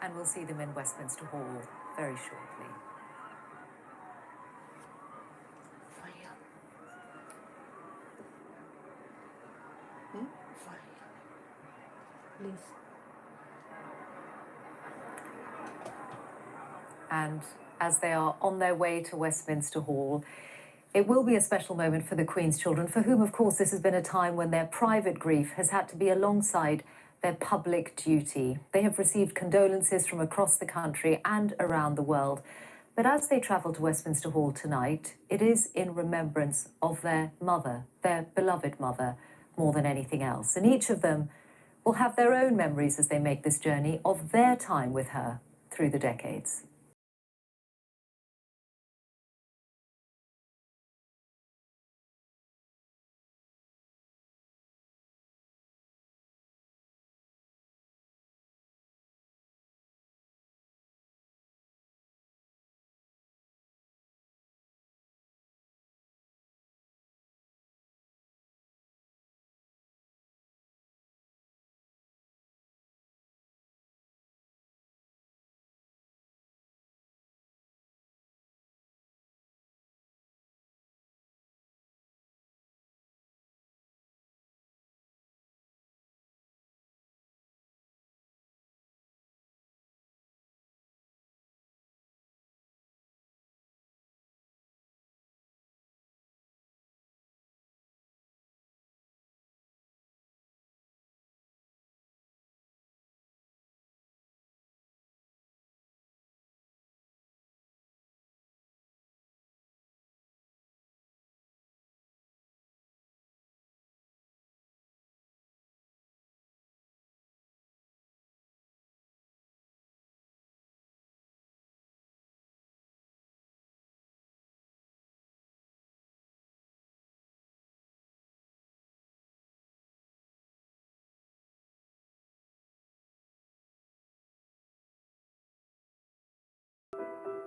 and we'll see them in Westminster Hall very shortly. Please. And as they are on their way to Westminster Hall, it will be a special moment for the Queen's children, for whom, of course, this has been a time when their private grief has had to be alongside their public duty. They have received condolences from across the country and around the world. But as they travel to Westminster Hall tonight, it is in remembrance of their mother, their beloved mother, more than anything else. And each of them will have their own memories as they make this journey of their time with her through the decades.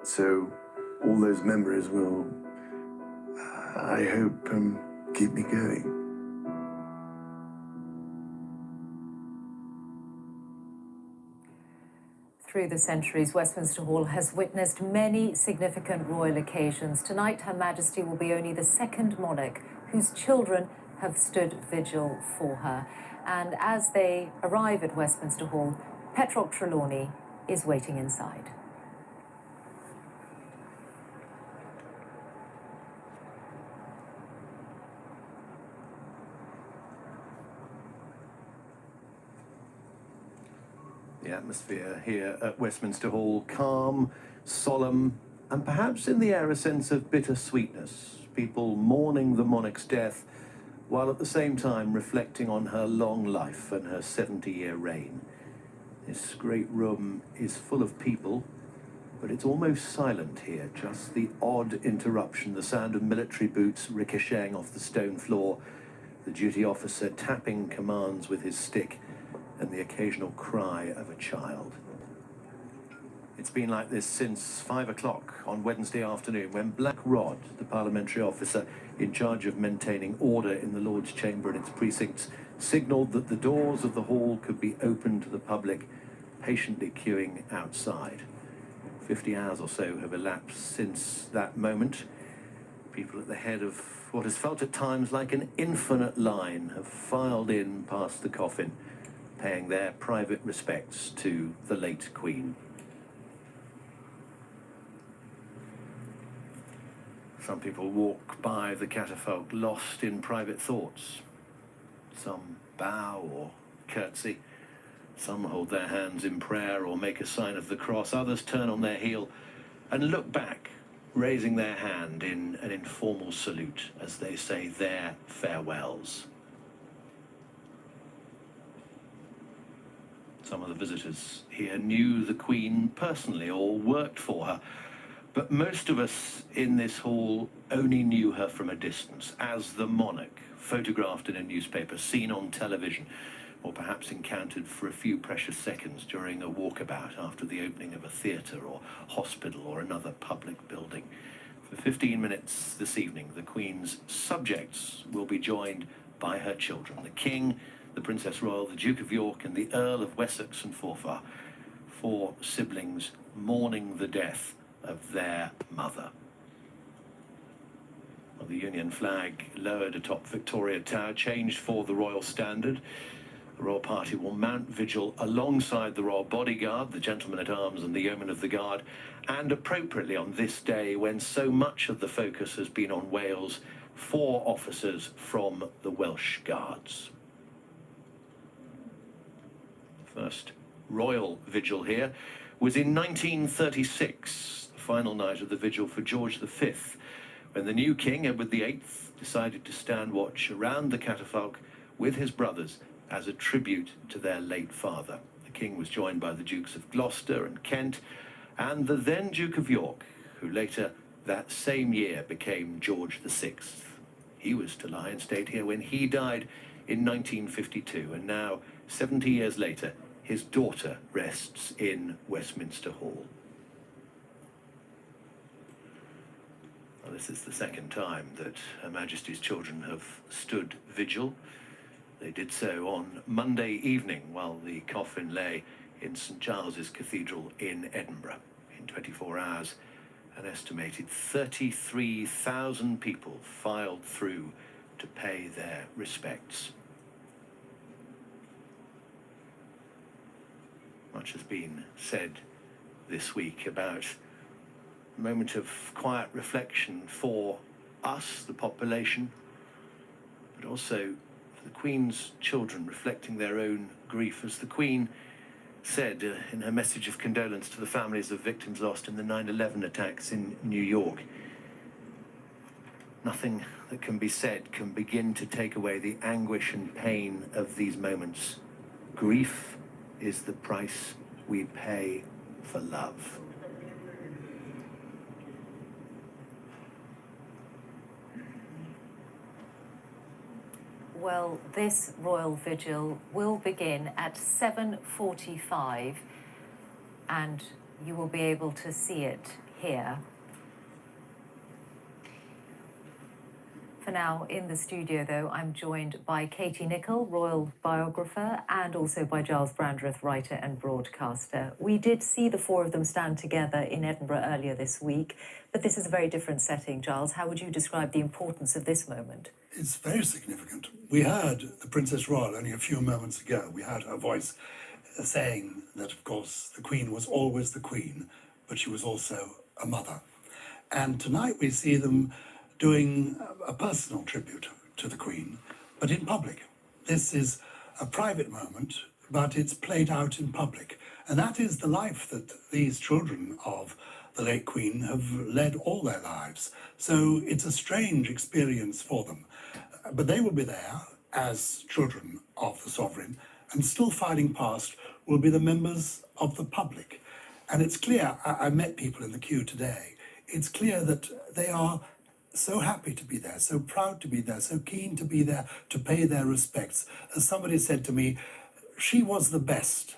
So all those memories will, I hope, keep me going. Through the centuries, Westminster Hall has witnessed many significant royal occasions. Tonight, Her Majesty will be only the second monarch whose children have stood vigil for her. And as they arrive at Westminster Hall, Petroc Trelawney is waiting inside. The atmosphere here at Westminster Hall, calm, solemn, and perhaps in the air a sense of bittersweetness. People mourning the monarch's death, while at the same time reflecting on her long life and her 70-year reign. This great room is full of people, but it's almost silent here. Just the odd interruption, the sound of military boots ricocheting off the stone floor, the duty officer tapping commands with his stick, and the occasional cry of a child. It's been like this since 5 o'clock on Wednesday afternoon, when Black Rod, the parliamentary officer in charge of maintaining order in the Lord's Chamber and its precincts, signalled that the doors of the hall could be opened to the public, patiently queuing outside. 50 hours or so have elapsed since that moment. People at the head of what has felt at times like an infinite line have filed in past the coffin, paying their private respects to the late Queen. Some people walk by the catafalque lost in private thoughts. Some bow or curtsy. Some hold their hands in prayer or make a sign of the cross. Others turn on their heel and look back, raising their hand in an informal salute as they say their farewells. Some of the visitors here knew the Queen personally or worked for her, but most of us in this hall only knew her from a distance, as the monarch, photographed in a newspaper, seen on television, or perhaps encountered for a few precious seconds during a walkabout after the opening of a theatre or hospital or another public building. For 15 minutes this evening, the Queen's subjects will be joined by her children, the King, the Princess Royal, the Duke of York, and the Earl of Wessex and Forfar, 4 siblings mourning the death of their mother. Well, the Union flag lowered atop Victoria Tower, changed for the Royal Standard. The Royal Party will mount vigil alongside the Royal Bodyguard, the Gentlemen-at-Arms and the Yeomen of the Guard, and appropriately on this day when so much of the focus has been on Wales, 4 officers from the Welsh Guards. The first royal vigil here was in 1936, the final night of the vigil for George V, when the new king, Edward VIII, decided to stand watch around the catafalque with his brothers as a tribute to their late father. The king was joined by the Dukes of Gloucester and Kent, and the then Duke of York, who later that same year became George VI. He was to lie in state here when he died in 1952, and now, 70 years later, his daughter rests in Westminster Hall. Well, this is the second time that Her Majesty's children have stood vigil. They did so on Monday evening while the coffin lay in St Giles's Cathedral in Edinburgh. In 24 hours, an estimated 33,000 people filed through to pay their respects. Much has been said this week about a moment of quiet reflection for us, the population, but also the Queen's children reflecting their own grief. As the Queen said in her message of condolence to the families of victims lost in the 9/11 attacks in New York, nothing that can be said can begin to take away the anguish and pain of these moments. Grief is the price we pay for love. Well, this royal vigil will begin at 7:45, and you will be able to see it here. For now, in the studio, though, I'm joined by Katie Nicholl, royal biographer, and also by Giles Brandreth, writer and broadcaster. We did see the 4 of them stand together in Edinburgh earlier this week, but this is a very different setting. Giles, how would you describe the importance of this moment? It's very significant. We heard the Princess Royal only a few moments ago. We heard her voice saying that, of course, the Queen was always the Queen, but she was also a mother. And tonight we see them doing a personal tribute to the Queen, but in public. This is a private moment, but it's played out in public. And that is the life that these children of the late Queen have led all their lives. So it's a strange experience for them. But they will be there as children of the sovereign, and still filing past will be the members of the public. And it's clear, I met people in the queue today, it's clear that they are so happy to be there, so proud to be there, so keen to be there to pay their respects. As somebody said to me, she was the best,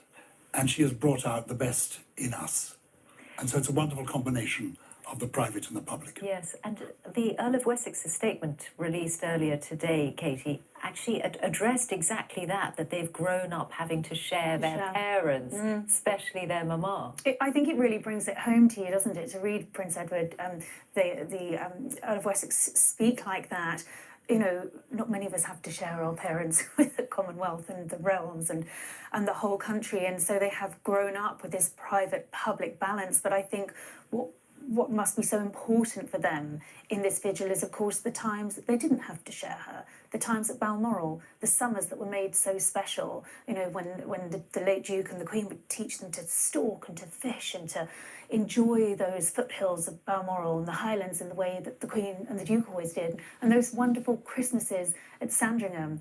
and she has brought out the best in us. And so it's a wonderful combination of the private and the public. Yes, and the Earl of Wessex's statement released earlier today, Katie, actually addressed exactly that they've grown up having to share their parents, especially their mama. I think it really brings it home to you, doesn't it, to read Prince Edward, the Earl of Wessex speak like that. You know, not many of us have to share our parents with the Commonwealth and the realms and the whole country, and so they have grown up with this private-public balance. But I think what must be so important for them in this vigil is, of course, the times that they didn't have to share her, the times at Balmoral, the summers that were made so special, you know, when the late Duke and the Queen would teach them to stalk and to fish and to enjoy those foothills of Balmoral and the Highlands in the way that the Queen and the Duke always did, and those wonderful Christmases at Sandringham.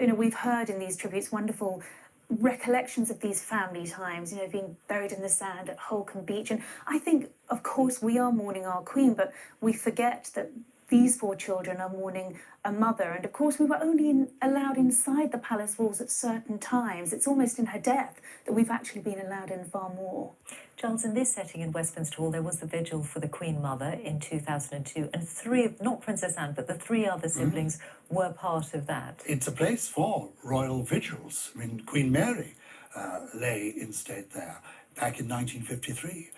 You know, we've heard in these tributes wonderful recollections of these family times, you know, being buried in the sand at Holcombe Beach. And I think, of course, we are mourning our Queen, but we forget that these 4 children are mourning a mother. And of course, we were only allowed inside the palace walls at certain times. It's almost in her death that we've actually been allowed in far more. Giles, in this setting in Westminster Hall, there was the vigil for the Queen Mother in 2002, and 3, not Princess Anne, but the 3 other siblings were part of that. It's a place for royal vigils. I mean, Queen Mary lay in state there. Back in 1953,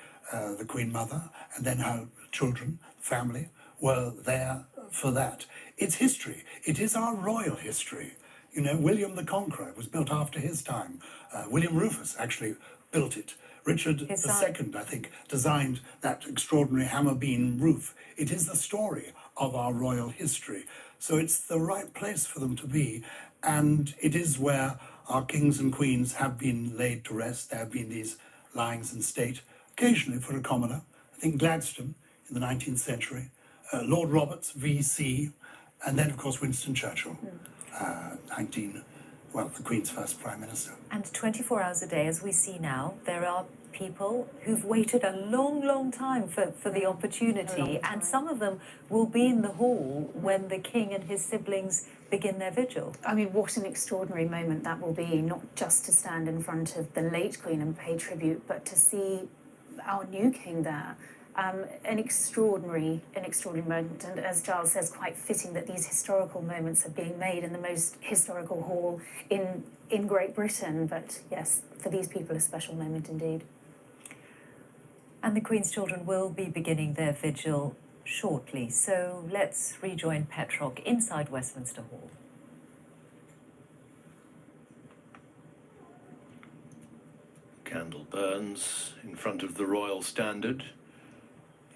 the Queen Mother and then her children, family, were there for that. It's history. It is our royal history. You know, William the Conqueror was built after his time. William Rufus actually built it. Richard II, I think, designed that extraordinary hammer beam roof. It is the story of our royal history. So it's the right place for them to be. And it is where our kings and queens have been laid to rest. There have been these lyings in state, occasionally for a commoner. I think Gladstone in the 19th century, Lord Roberts, VC, and then, of course, Winston Churchill, the Queen's first Prime Minister. And 24 hours a day, as we see now, there are people who've waited a long, long time for the opportunity, and some of them will be in the hall when the King and his siblings begin their vigil. I mean, what an extraordinary moment that will be, not just to stand in front of the late Queen and pay tribute, but to see our new King there. An extraordinary moment, and as Giles says, quite fitting that these historical moments are being made in the most historical hall in Great Britain. But yes, for these people, a special moment indeed. And the Queen's children will be beginning their vigil shortly, so let's rejoin Petrock inside Westminster Hall. Candle burns in front of the royal standard.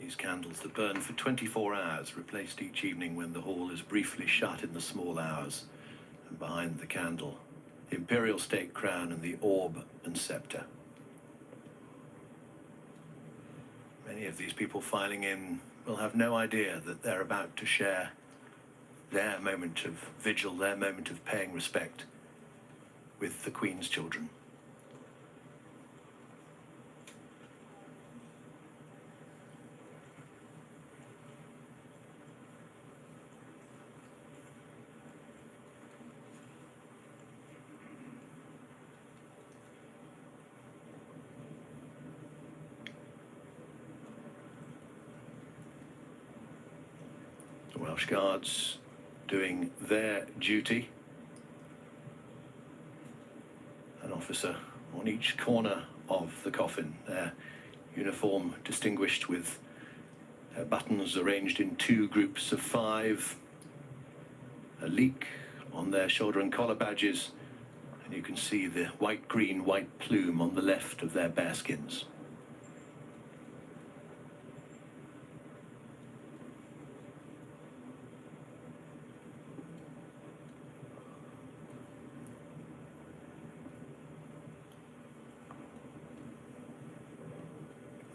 These candles that burn for 24 hours, replaced each evening when the hall is briefly shut in the small hours. And behind the candle, the imperial state crown and the orb and scepter. Many of these people filing in will have no idea that they're about to share their moment of vigil, their moment of paying respect with the Queen's children. Welsh Guards doing their duty. An officer on each corner of the coffin, their uniform distinguished with their buttons arranged in 2 groups of 5. A leek on their shoulder and collar badges, and you can see the white-green, white plume on the left of their bearskins.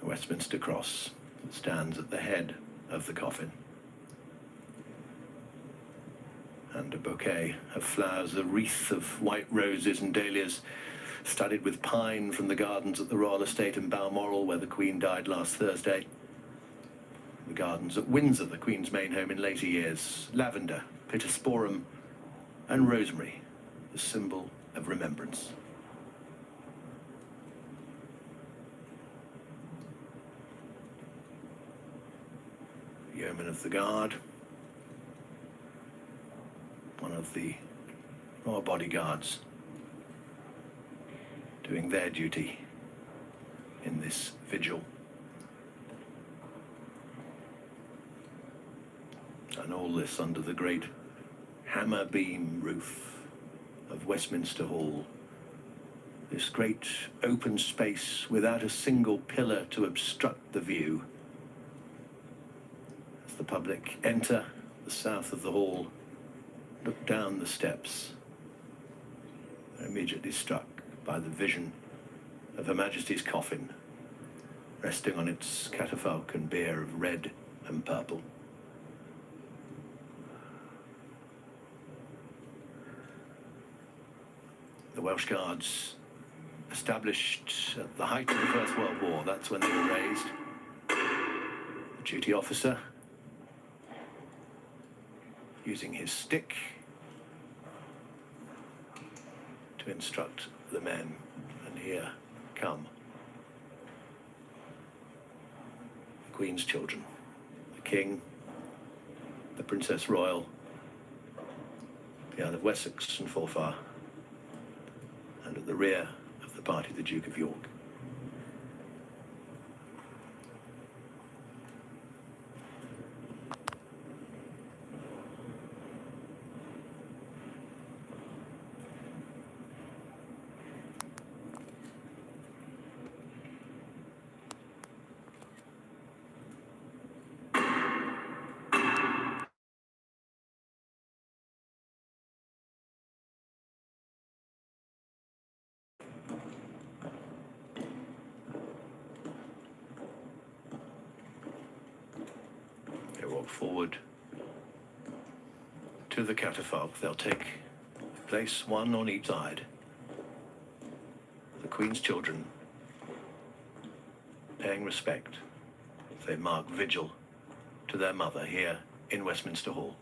Westminster Cross that stands at the head of the coffin. And a bouquet of flowers, a wreath of white roses and dahlias, studded with pine from the gardens at the Royal Estate in Balmoral, where the Queen died last Thursday. The gardens at Windsor, the Queen's main home in later years. Lavender, pittosporum, and rosemary, the symbol of remembrance. Yeoman of the Guard, one of the royal bodyguards, doing their duty in this vigil. And all this under the great hammer beam roof of Westminster Hall. This great open space without a single pillar to obstruct the view. The public enter the south of the hall, look down the steps. They're immediately struck by the vision of Her Majesty's coffin, resting on its catafalque and bier of red and purple. The Welsh Guards, established at the height of the First World War, that's when they were raised. The duty officer, using his stick to instruct the men. And here come the Queen's children, the King, the Princess Royal, the Earl of Wessex and Forfar, and at the rear of the party of the Duke of York. They walk forward to the catafalque. They'll take place one on each side. The Queen's children paying respect as they mark vigil to their mother here in Westminster Hall.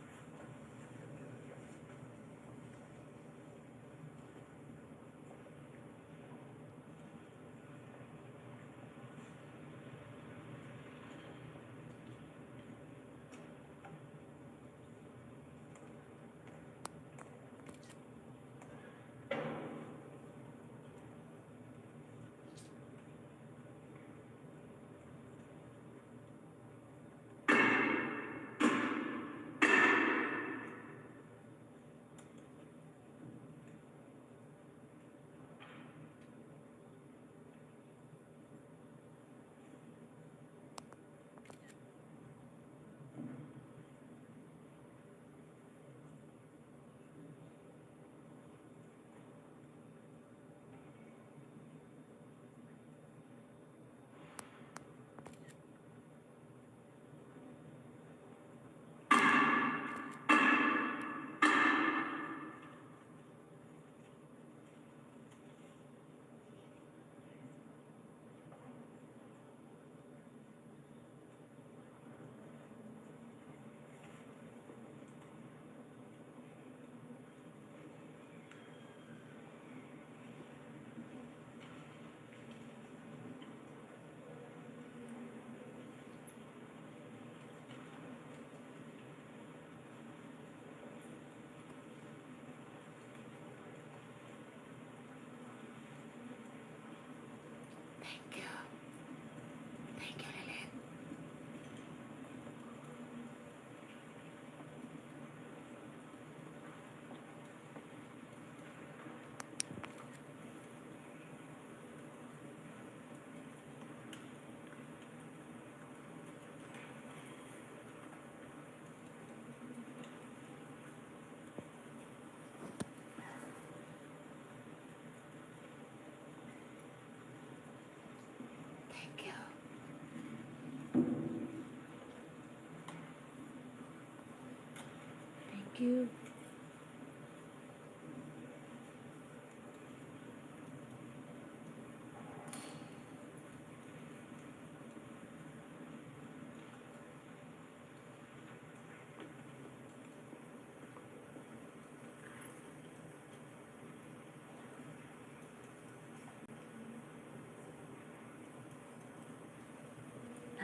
Thank you.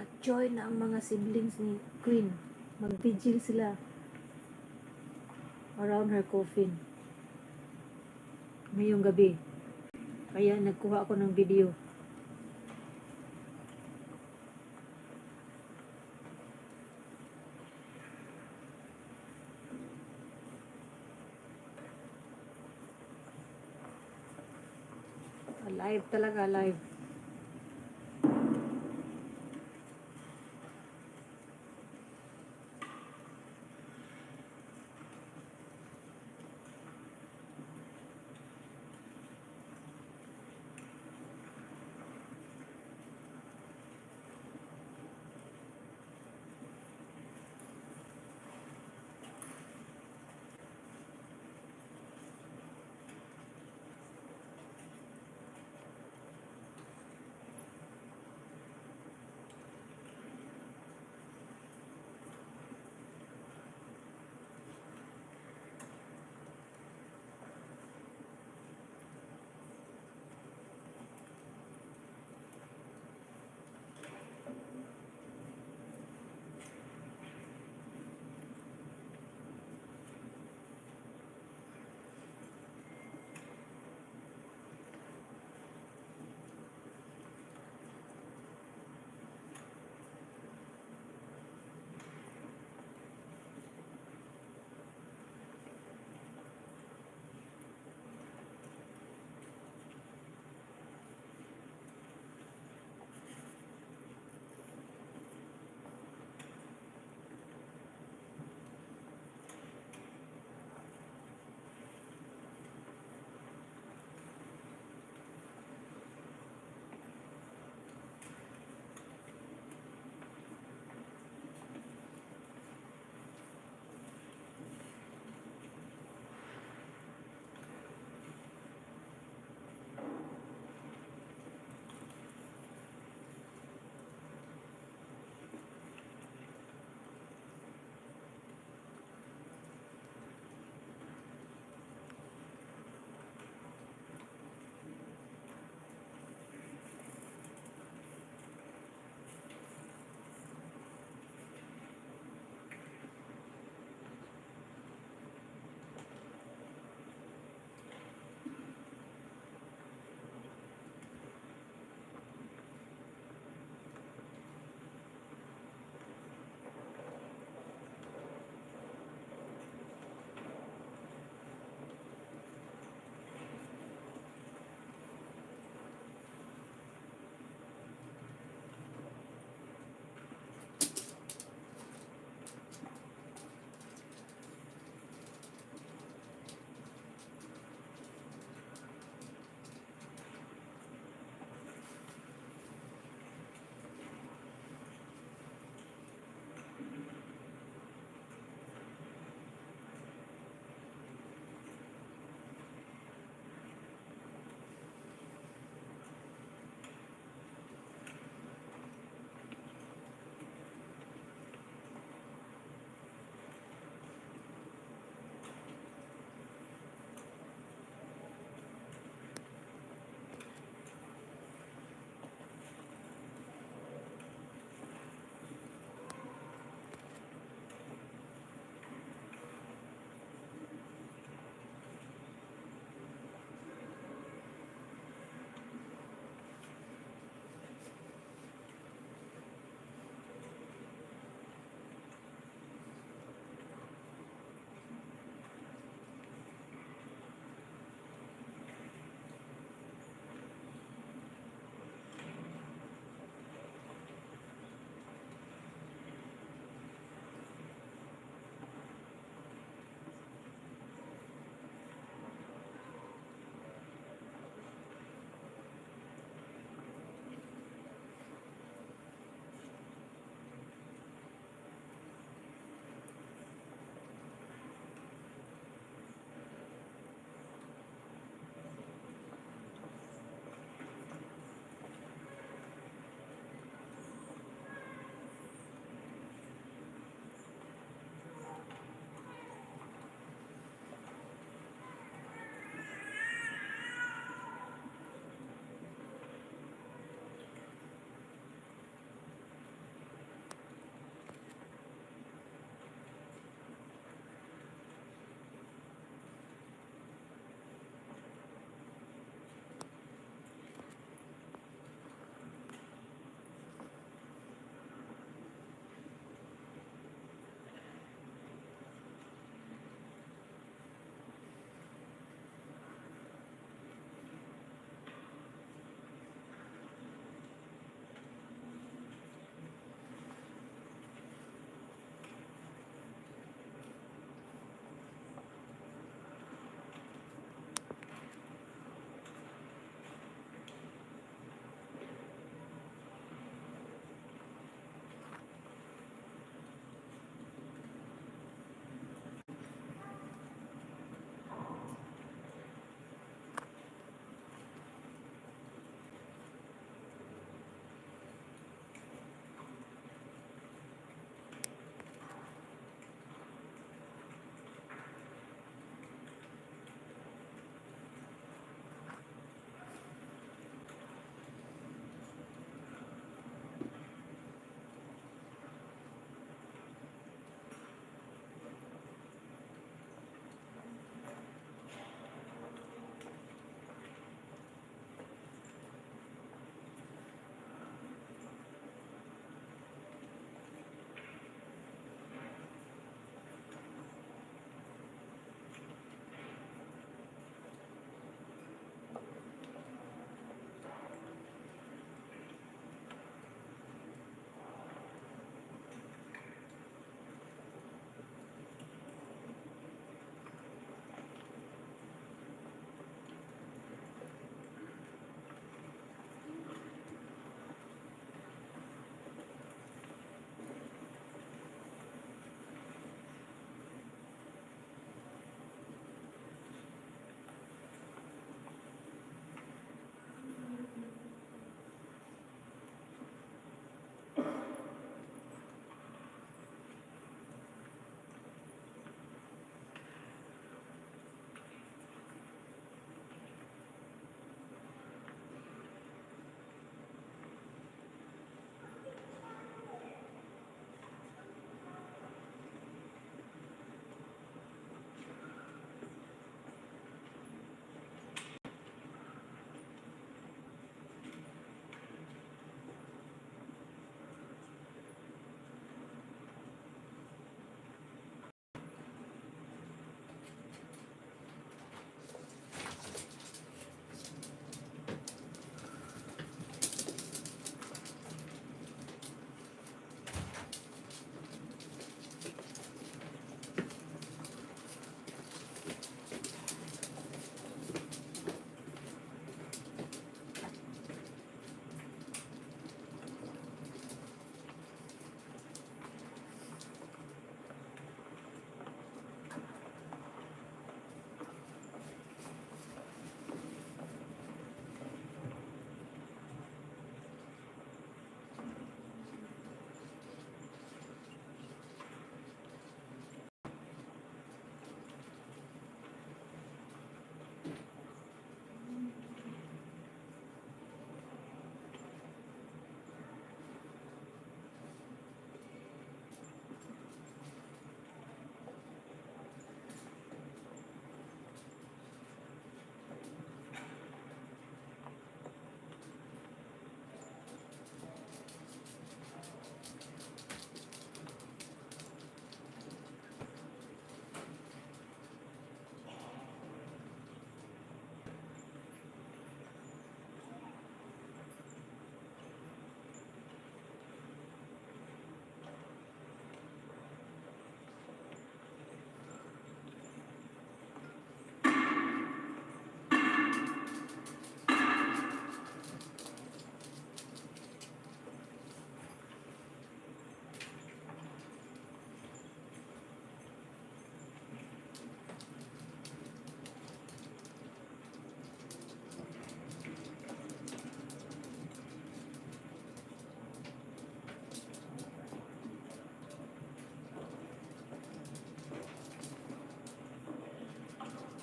Nag-join na ang mga siblings ni Queen. Mag-vigil sila around her coffin ngayong gabi. Kaya nagkuha ako ng video. Alive talaga, alive.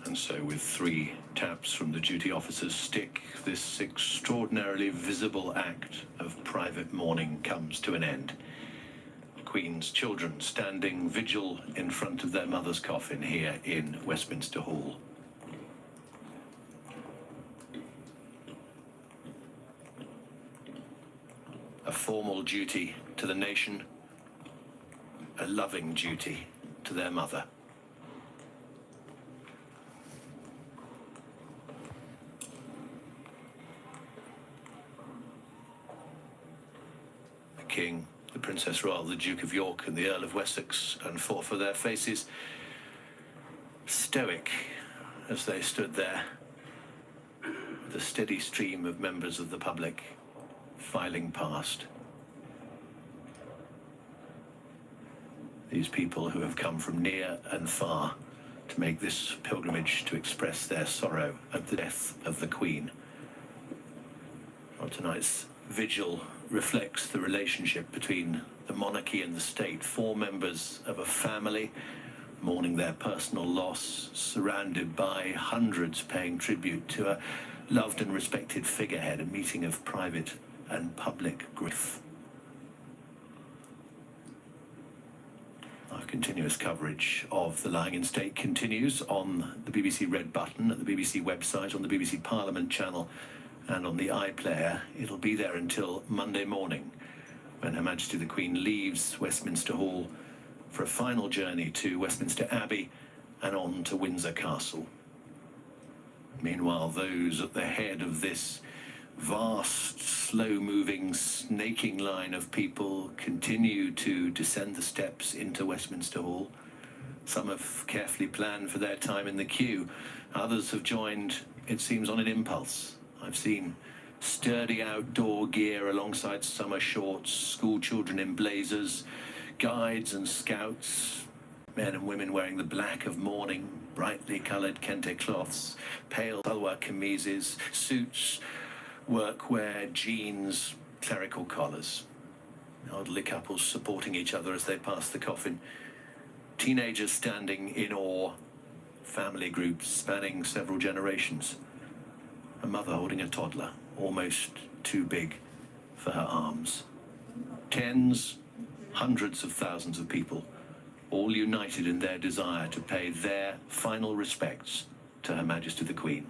And so with 3 taps from the duty officer's stick, this extraordinarily visible act of private mourning comes to an end. Queen's children standing vigil in front of their mother's coffin here in Westminster Hall. A formal duty to the nation, a loving duty to their mother. The King, the Princess Royal, the Duke of York and the Earl of Wessex, and fought for their faces, stoic as they stood there, with a steady stream of members of the public filing past. These people who have come from near and far to make this pilgrimage to express their sorrow at the death of the Queen. Well, tonight's vigil reflects the relationship between the monarchy and the state. 4 members of a family mourning their personal loss, surrounded by hundreds paying tribute to a loved and respected figurehead, a meeting of private and public grief. Our continuous coverage of the lying in state continues on the BBC Red Button, at the BBC website, on the BBC Parliament channel, and on the iPlayer. It'll be there until Monday morning, when Her Majesty the Queen leaves Westminster Hall for a final journey to Westminster Abbey and on to Windsor Castle. Meanwhile, those at the head of this vast, slow-moving, snaking line of people continue to descend the steps into Westminster Hall. Some have carefully planned for their time in the queue. Others have joined, it seems, on an impulse. I've seen sturdy outdoor gear alongside summer shorts, school children in blazers, guides and scouts, men and women wearing the black of mourning, brightly coloured kente cloths, pale salwar kameezes, suits, workwear, jeans, clerical collars. Elderly couples supporting each other as they pass the coffin. Teenagers standing in awe. Family groups spanning several generations. A mother holding a toddler, almost too big for her arms. Tens, hundreds of thousands of people, all united in their desire to pay their final respects to Her Majesty the Queen.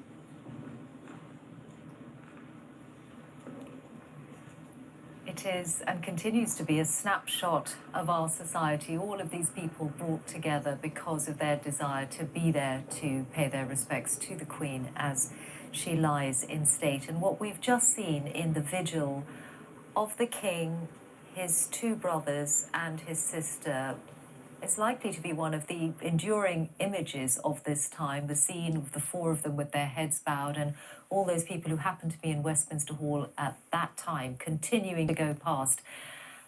It is and continues to be a snapshot of our society. All of these people brought together because of their desire to be there to pay their respects to the Queen as she lies in state. And what we've just seen in the vigil of the King, his 2 brothers and his sister, is likely to be one of the enduring images of this time, the scene of the 4 of them with their heads bowed and all those people who happened to be in Westminster Hall at that time continuing to go past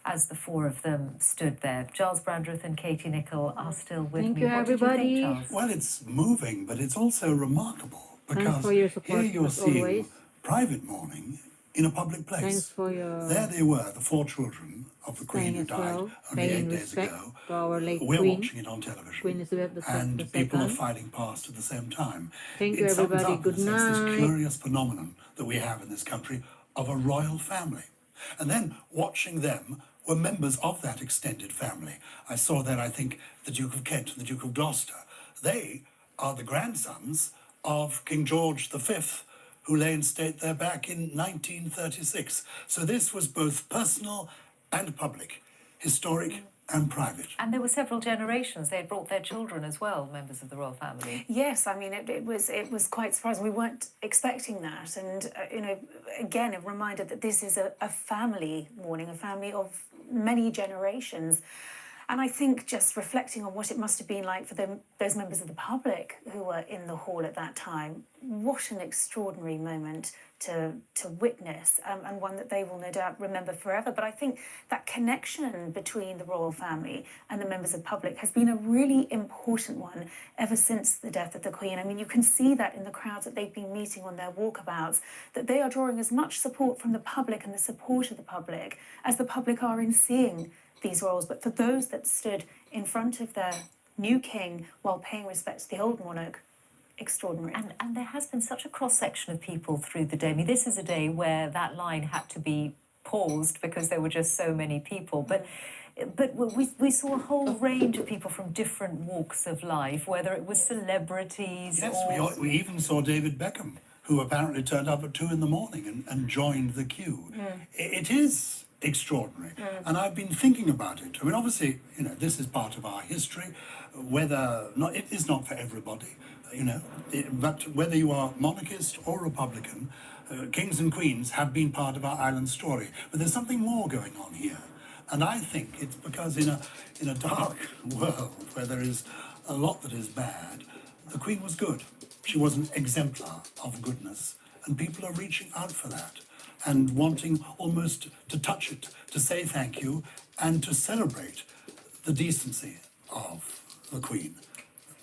as the 4 of them stood there. Giles Brandreth and Katie Nicholl are still with Thank me. you, What did everybody. you think, Giles? Well, it's moving, but it's also remarkable because for your support, here you're as seeing always. private mourning in a public place. Thanks for your There they were, the 4 children of the Queen saying who as died well, only paying 8 days respect ago. to our late We're Queen, watching it on television. Queen Elizabeth the And people are II. filing past at the same time. Thank you, It sums everybody. up, Good in a sense, night. this curious phenomenon that we have in this country of a royal family. And then watching them were members of that extended family. I saw that, I think, the Duke of Kent and the Duke of Gloucester. They are the grandsons of King George V, who lay in state there back in 1936. So this was both personal and public, historic and private. And there were several generations. They had brought their children as well, members of the royal family. Yes, I mean, it was quite surprising. We weren't expecting that. And, again, a reminder that this is a family mourning, a family of many generations. And I think just reflecting on what it must have been like for those members of the public who were in the hall at that time, what an extraordinary moment to witness, and one that they will no doubt remember forever. But I think that connection between the royal family and the members of the public has been a really important one ever since the death of the Queen. I mean, you can see that in the crowds that they've been meeting on their walkabouts, that they are drawing as much support from the public and the support of the public as the public are in seeing these royals. But for those that stood in front of their new king while paying respect to the old monarch, extraordinary. And there has been such a cross-section of people through the day. I mean, this is a day where that line had to be paused because there were just so many people. But we saw a whole range of people from different walks of life, whether it was celebrities Yes, or... we even saw David Beckham, who apparently turned up at 2 a.m. and joined the queue. It is extraordinary. And I've been thinking about it. I mean, obviously, you know, this is part of our history. It is not for everybody, you know, but whether you are monarchist or Republican, kings and queens have been part of our island story. But there's something more going on here. And I think it's because in a dark world where there is a lot that is bad, the Queen was good. She was an exemplar of goodness, and people are reaching out for that and wanting almost to touch it, to say thank you, and to celebrate the decency of the Queen,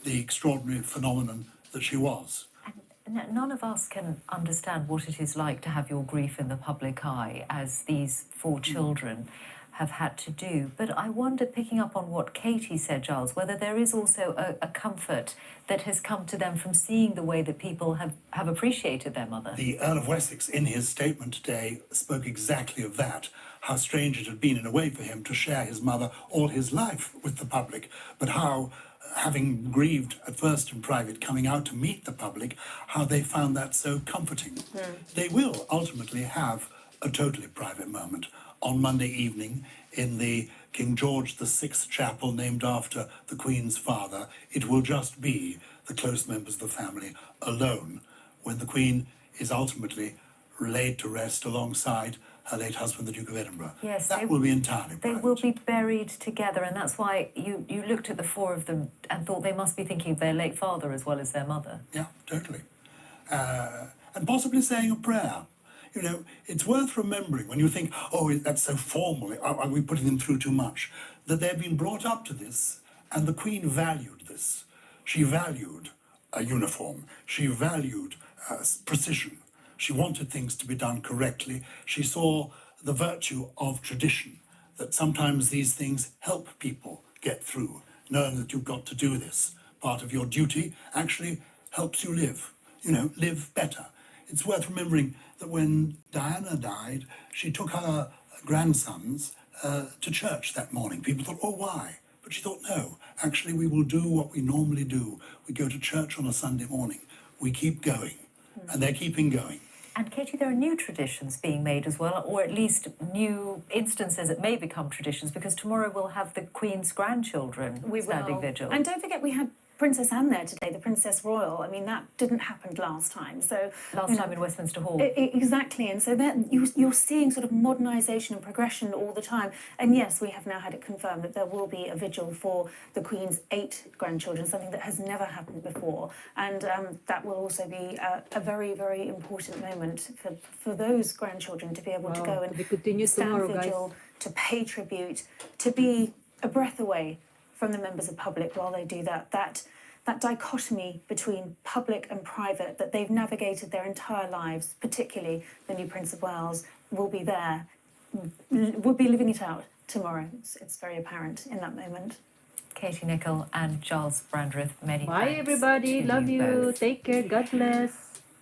the extraordinary phenomenon that she was. None of us can understand what it is like to have your grief in the public eye, as these 4 children have had to do. But I wonder, picking up on what Katie said, Giles, whether there is also a comfort that has come to them from seeing the way that people have appreciated their mother. The Earl of Wessex, in his statement today, spoke exactly of that, how strange it had been in a way for him to share his mother all his life with the public, but how, having grieved at first in private, coming out to meet the public, how they found that so comforting. They will ultimately have a totally private moment on Monday evening in the King George VI chapel named after the Queen's father. It will just be the close members of the family alone when the Queen is ultimately laid to rest alongside her late husband, the Duke of Edinburgh. Yes, that will be entirely They private. will be buried together, and that's why you looked at the 4 of them and thought they must be thinking of their late father as well as their mother. Yeah, totally. And possibly saying a prayer. You know, it's worth remembering when you think, oh, that's so formal, are we putting them through too much? That they've been brought up to this, and the Queen valued this. She valued a uniform. She valued precision. She wanted things to be done correctly. She saw the virtue of tradition, that sometimes these things help people get through, knowing that you've got to do this. Part of your duty actually helps you live, you know, live better. It's worth remembering that when Diana died, she took her grandsons to church that morning. People thought, oh, why? But she thought, no, actually we will do what we normally do. We go to church on a Sunday morning. We keep going, and they're keeping going. And Katie, there are new traditions being made as well, or at least new instances that may become traditions, because tomorrow we'll have the Queen's grandchildren standing vigil. And don't forget, we had Princess Anne there today, the Princess Royal. I mean, that didn't happen last time. So Last time in Westminster Hall. Exactly, and so then you're seeing sort of modernisation and progression all the time. And yes, we have now had it confirmed that there will be a vigil for the Queen's 8 grandchildren, something that has never happened before. And that will also be a very, very important moment for those grandchildren to be able to go and stand vigil, to pay tribute, to be a breath away from the members of public while they do that. That dichotomy between public and private that they've navigated their entire lives, particularly the new Prince of Wales, will be there. We'll be living it out tomorrow. It's very apparent in that moment. Katie Nicholl and Giles Brandreth, many Bye, thanks everybody. to Love you. both. Take care. God bless.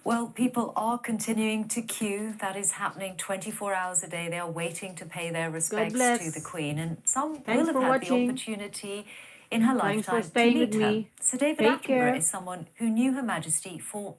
Well, people are continuing to queue. That is happening 24 hours a day. They are waiting to pay their respects bless. to the Queen, and some Thanks will for have had watching. the opportunity in her Thanks for lifetime to staying meet with her. me. Sir David Take Attenborough care. is someone who knew Her Majesty for